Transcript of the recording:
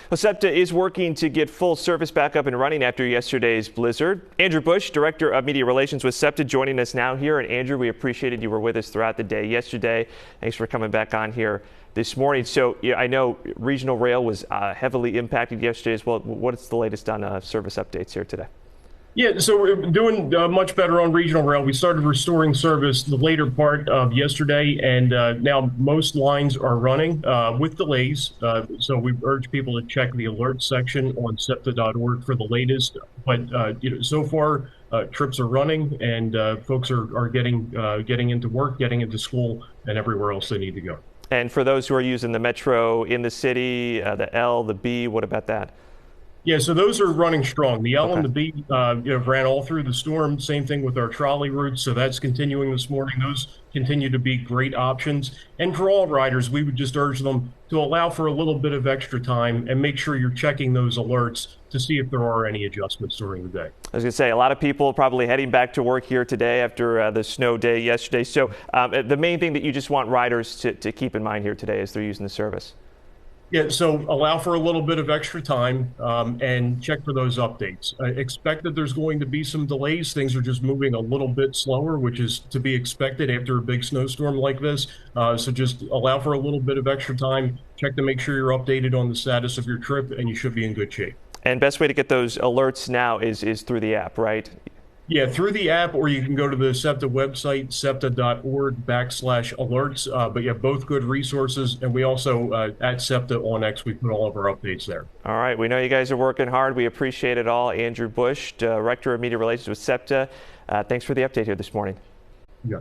Well, SEPTA is working to get full service back up and running after yesterday's blizzard. Andrew Busch, Director of Media Relations with SEPTA, joining us now here. And Andrew, we appreciated you were with us throughout the day yesterday. Thanks for coming back on here this morning. So I know Regional Rail was heavily impacted yesterday as well. What's the latest on service updates here today? Yeah, so we're doing much better on Regional Rail. We started restoring service the later part of yesterday, and now most lines are running with delays. So we urge people to check the alert section on SEPTA.org for the latest. But so far, trips are running, and folks are getting into work, getting into school, and everywhere else they need to go. And for those who are using the metro in the city, the L, the B, what about that? Yeah, so those are running strong. The L and the B ran all through the storm. Same thing with our trolley routes. So that's continuing this morning. Those continue to be great options. And for all riders, we would just urge them to allow for a little bit of extra time and make sure you're checking those alerts to see if there are any adjustments during the day. I was going to say, a lot of people probably heading back to work here today after the snow day yesterday. So the main thing that you just want riders to keep in mind here today as they're using the service. Yeah, so allow for a little bit of extra time and check for those updates. Expect that there's going to be some delays. Things are just moving a little bit slower, which is to be expected after a big snowstorm like this. So just allow for a little bit of extra time. Check to make sure you're updated on the status of your trip, and you should be in good shape. And best way to get those alerts now is through the app, right? Yeah, through the app, or you can go to the SEPTA website, septa.org/alerts. But yeah, both good resources. And we also, at SEPTA on X, we put all of our updates there. All right. We know you guys are working hard. We appreciate it all. Andrew Busch, Director of Media Relations with SEPTA. Thanks for the update here this morning. Yeah.